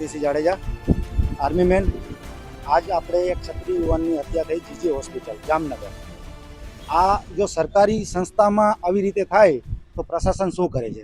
ભારતીસિંહ Jadeja, army main. આજ આપણે એક ક્ષત્રિય યુવાનની હત્યા થઈ જીજી હોસ્પિટલ જામનગર। આ જો સરકારી સંસ્થામાં આવી રીતે થાય તો પ્રશાસન શું કરે છે?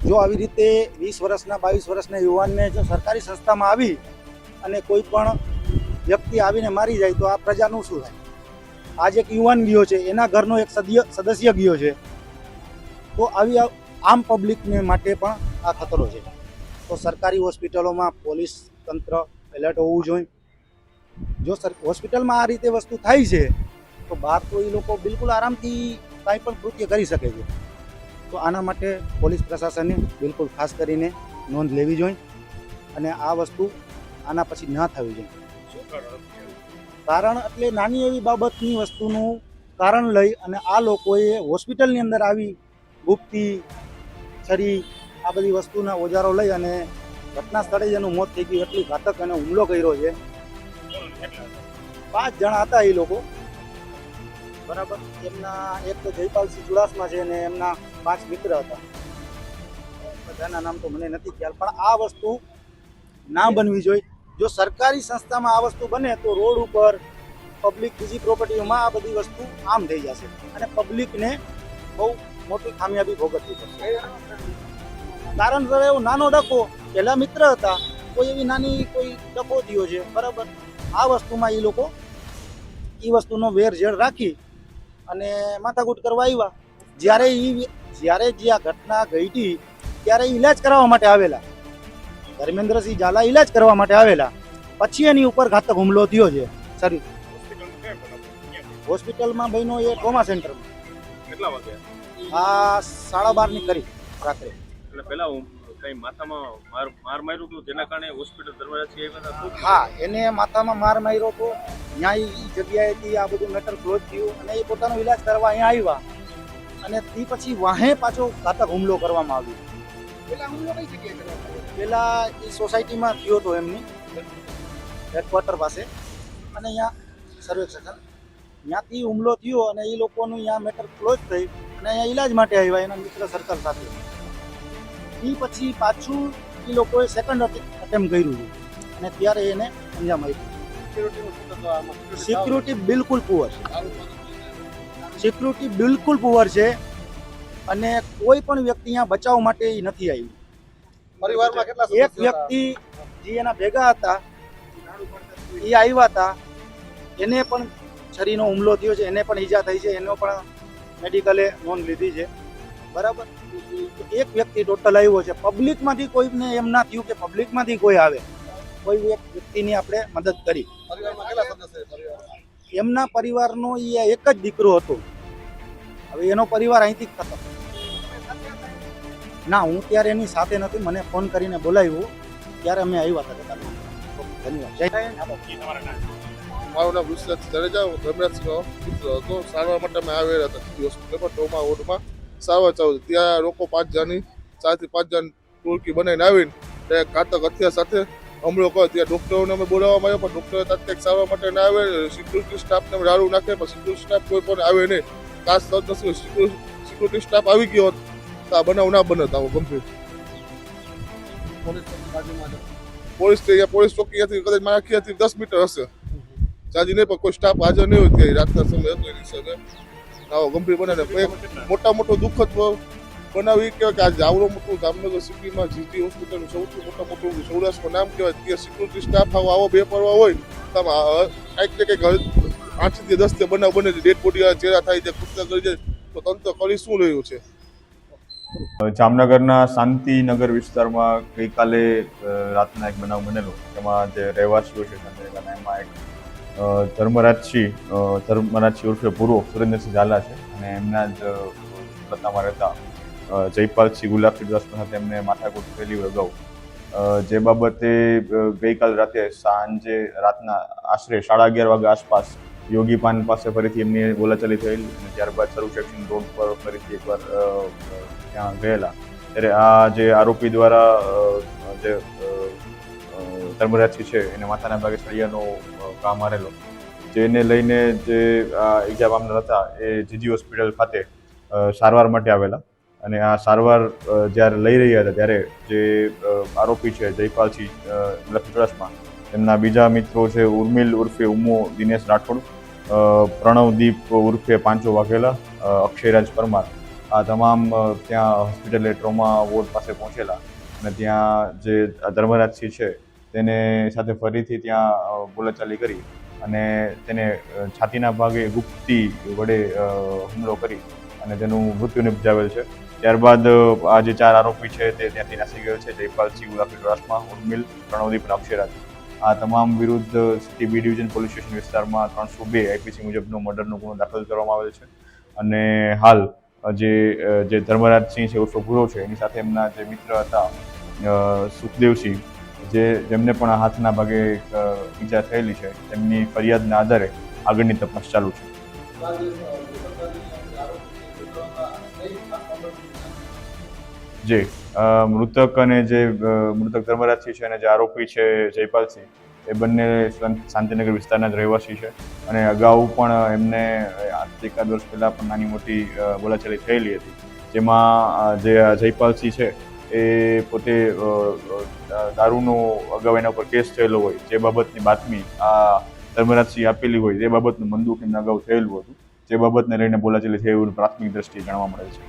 જો આવી રીતે 20 વર્ષના 22 વર્ષના યુવાનને જો સરકારી સંસ્થામાં આવી અને કોઈ પણ વ્યક્તિ આવીને મારી જાય તો આ પ્રજાનું શું થાય? આજ એક યુવાન ગયો છે, એના ઘરનો એક સદસ્ય ગયો છે, તો આવી આમ પબ્લિકને માટે પણ આ ખતરો છે। તો સરકારી હોસ્પિટલોમાં પોલીસ તંત્ર એલર્ટ હોવું જોઈએ। જો હોસ્પિટલમાં આ રીતે વસ્તુ થાય છે તો બહાર તો એ લોકો બિલકુલ આરામથી કાંઈ પણ કૃત્ય કરી શકે છે। તો આના માટે પોલીસ પ્રશાસને બિલકુલ ખાસ કરીને નોંધ લેવી જોઈએ અને આ વસ્તુ આના પછી ના થવી જોઈએ। કારણ એટલે નાની એવી બાબતની વસ્તુનું કારણ લઈ અને આ લોકોએ હોસ્પિટલની અંદર આવી ગુપ્તી, છરી, આ બધી વસ્તુના ઓજારો લઈ અને ઘટના સ્થળે જેનું મોત થઈ ગયું, એટલી ઘાતક અને હુમલો કર્યો છે। 5 જણા હતા એ લોકો, બરાબર। એમના એક તો જયપાલસિંહ ચુડાસમા છે અને એમના 5 મિત્ર હતા, બધાના નામ તો મને નથી ખ્યાલ, પણ આ વસ્તુ ના બનવી જોઈએ। જો સરકારી સંસ્થામાં આ વસ્તુ બને તો રોડ ઉપર પબ્લિક બીજી પ્રોપર્ટીઓમાં આ બધી વસ્તુ આમ થઈ જશે અને પબ્લિકને બહુ મોટી ખામિયાબી ભોગવવી પડશે। કારણ સર એવો નાનો ડકો, પહેલા મિત્ર હતા, કોઈ એવી નાની કોઈ ડકો થયો છે, બરાબર। આ વસ્તુમાં એ લોકો એ વસ્તુનો વેરઝેર રાખી અને માથાકૂટ કરવા આવ્યા। જ્યારે જે આ ઘટના ઘટી ત્યારે ઈલાજ કરાવવા માટે આવેલા ધર્મેન્દ્રસિંહ ઝાલા ઈલાજ કરવા માટે આવેલા, પછી એની ઉપર ઘાતક હુમલો થયો છે। સર હોસ્પિટલમાં બહેનો એ ટ્રોમા સેન્ટરમાં કેટલા વાગે? આ 12:30 ની કરી રાત્રે। એટલે પેલા કઈ માથામાં માર માર્યું હતું જેના કારણે હોસ્પિટલ દરવાજાથી આવ્યા હતા? હા, એને માથામાં માર માર્યો હતો, ત્યાં એ જગ્યાએથી આ બધું મેટર ક્લોઝ થયું અને એ પોતાનો ઈલાજ કરવા અહીંયા આવ્યા અને તે પછી વાહે પાછો ઘાતક હુમલો કરવામાં આવ્યો। પેલા હુમલો કઈ જગ્યાએ કરવામાં આવ્યો? પેલા એ સોસાયટીમાં થયો હતો એમની હેડક્વાર્ટર પાસે અને અહીંયા સર્વેક્ષણ ત્યાંથી હુમલો થયો અને એ લોકોનું અહીંયા મેટર ક્લોઝ થઈ અને અહીંયા ઈલાજ માટે આવ્યા એના મિત્ર સર્કલ સાથે। એ પછી પાછું એ લોકોએ સેકન્ડ અટેમ્પ્ટ કર્યું છે અને ત્યારે એને અંજામ આપ્યું। સિક્યુરિટી બિલકુલ પુઅર છે, સિક્યુરિટી બિલકુલ પુઅર છે અને કોઈ પણ વ્યક્તિ અહીંયા બચાવ માટે એ નથી આવી। પરિવારમાં કેટલા એક વ્યક્તિ જે એના ભેગા હતા એ આવ્યા હતા, એને પણ છરીનો હુમલો થયો છે, એને પણ ઈજા થઈ છે, એનો પણ મેડિકલે નોંધ લીધી છે, બરાબર। એક વ્યક્તિ ટોટલ આવ્યો છે, પબ્લિકમાંથી કોઈને એમ ના થયું કે પબ્લિકમાંથી કોઈ આવે, કોઈ એક વ્યક્તિની આપણે મદદ કરી। પરિવારમાં કેટલા સદસ્ય છે? એમના પરિવારનો એ એક જ દીકરો હતો, હવે એનો પરિવાર અહીંથી જ ખતમ। ના, હું ત્યારે એની સાથે નથી, મને ફોન કરીને બોલાવ્યું ત્યારે અમે આવ્યા હતા। ધન્યવાદ, જય હિન્દ। મારું નામ ઋષિરાજ જાડેજા, હું ધર્મરાજનો પુત્ર હતો। સારવાર માટે અમે આવેલા હતા હોસ્પિટલમાં, ટ્રોમા વોર્ડમાં સારવાર ચાલુ હતી। ત્યાં લોકો 5 જણની 4 થી 5 જણ ટોળકી બનાવીને આવીને ઘાતક હથિયાર સાથે હુમલો કર્યો। ત્યાં ડૉક્ટરોને અમે બોલાવવામાં આવ્યો પણ ડૉક્ટરો તાત્કાલિક સારવાર માટે ના આવે, સિક્યુરિટી સ્ટાફને રાડું નાખે પણ સિક્યુરિટી સ્ટાફ કોઈ પણ આવે નહીં। ખાસ સિક્યુરિટી સ્ટાફ આવી ગયો તો આ બનાવ ના બનત આવો ગંભીર। પોલીસ ચોકી કદાચ મારા ખ્યાલથી 10 મીટર હશે, જાજી નહીં, પણ કોઈ સ્ટાફ હાજર નહીં હોય ત્યાં રાતના સમય હતો એની હિસાબે આવો ગંભીર બનાવે। મોટો દુઃખદ બનાવ એ કહેવાય કે આજે આવડો મોટું જામનગર સિટીમાં જીજી હોસ્પિટલનું સૌથી મોટું સૌરાષ્ટ્રમાં નામ કહેવાય, ત્યાં સિક્યુરિટી સ્ટાફ આવો બેપરવા હોય તો કંઈક ને કંઈક 8 થી 10 બનાવ બને છે, ડેડ બોડી ચેરા થાય છે, કૃત્ય કરી જાય, તો તંત્ર કરી શું રહ્યું છે? જામનગરના શાંતિનગર વિસ્તારમાં ગઈકાલે રાતના એક બનાવ બનેલો, જેમાં જે રહેવાસીઓ છે એમાં એક ધર્મરાજસિંહ ઉર્ફે પૂર્વ સુરેન્દ્રસિંહ ઝાલા છે અને એમના જ પત્તામાં રહેતા જયપાલસિંહ ગુલાબસિંહ ચુડાસમા સાથે એમને માથાકૂટ થયેલી હોય અગાઉ, જે બાબતે ગઈકાલ રાતે સાંજે રાતના આશરે 11:30 વાગ્યા આસપાસ યોગી પાન પાસે ફરીથી એમની બોલાચાલી થયેલી અને ત્યારબાદ સર્વ સેક્શન રોડ પર ફરીથી એકવાર ત્યાં ગયેલા ત્યારે આ જે આરોપી દ્વારા જે ધર્મરાજસિંહ છે એને માથાના ભાગે સળિયાનો ઘા મારેલો, જેને લઈને જે ઈજા પામનાર હતા એ જીજી હોસ્પિટલ ખાતે સારવાર માટે આવેલા અને આ સારવાર જ્યારે લઈ રહ્યા હતા ત્યારે જે આરોપી છે જયપાલસિંહ લખી ચુડાસમા, તેમના બીજા મિત્રો છે ઉર્મિલ ઉર્ફે ઉમો દિનેશ રાઠોડ, પ્રણવદીપ ઉર્ફે પાંચો વાઘેલા, અક્ષયરાજ પરમાર, આ તમામ ત્યાં હોસ્પિટલે ટ્રોમા વોર્ડ પાસે પહોંચેલા અને ત્યાં જે ધર્મરાજસિંહ છે તેને સાથે ફરીથી ત્યાં બોલાચાલી કરી અને તેને છાતીના ભાગે ગુપ્તી વડે હુમલો કરી અને તેનું મૃત્યુ નિપજાવેલ છે. ત્યારબાદ આ જે 4 આરોપી છે તે ત્યાંથી નાસી ગયેલ છે. જયપાલસિંહ ગુલાબી ચુડાસમા, ઉર્મિલ, પ્રણવદીપ અને અક્ષયરાજ, આ તમામ વિરુદ્ધ city B division police station વિસ્તારમાં 302 આઈપીસી મુજબનો મર્ડરનો ગુનો દાખલ કરવામાં આવેલ છે. અને હાલ જે ધર્મરાજસિંહ છે ઉર્ફે ભૂરો છે, એની સાથે એમના જે મિત્ર હતા સુખદેવસિંહ, જેમને પણ હાથના ભાગે ઈજા થયેલી છે, તેમની ફરિયાદના આધારે આગળની તપાસ ચાલુ છે. જે મૃતક અને જે મૃતક ધર્મરાજસિંહ છે અને જે આરોપી છે જયપાલસિંહ, એ બંને શાંતિનગર વિસ્તારના જ રહેવાસી છે અને અગાઉ પણ એમને એકાદ વર્ષ પહેલાં પણ નાની મોટી બોલાચાલી થયેલી હતી, જેમાં જે જયપાલસિંહ છે એ પોતે દારૂનો અગાઉ એના ઉપર કેસ થયેલો હોય, જે બાબતની બાતમી આ ધર્મરાજસિંહ આપેલી હોય, તે બાબતનું મંદુક એમને અગાઉ થયેલું હતું, જે બાબતને લઈને બોલાચાલી થઈ એવું પ્રાથમિક દ્રષ્ટિએ જાણવા મળે છે.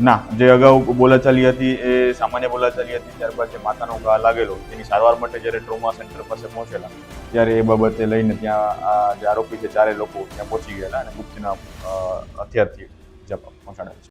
ના, જે અગાઉ બોલાચાલી હતી એ સામાન્ય બોલાચાલી હતી. ત્યારબાદ જે માથાનો ઘા લાગેલો તેની સારવાર માટે જ્યારે ટ્રોમા સેન્ટર પાસે પહોંચેલા ત્યારે એ બાબતે લઈને ત્યાં આ જે આરોપી છે 4 લોકો ત્યાં પહોંચી ગયેલા અને ગુપ્તના હથિયારથી પહોંચાડેલ છે.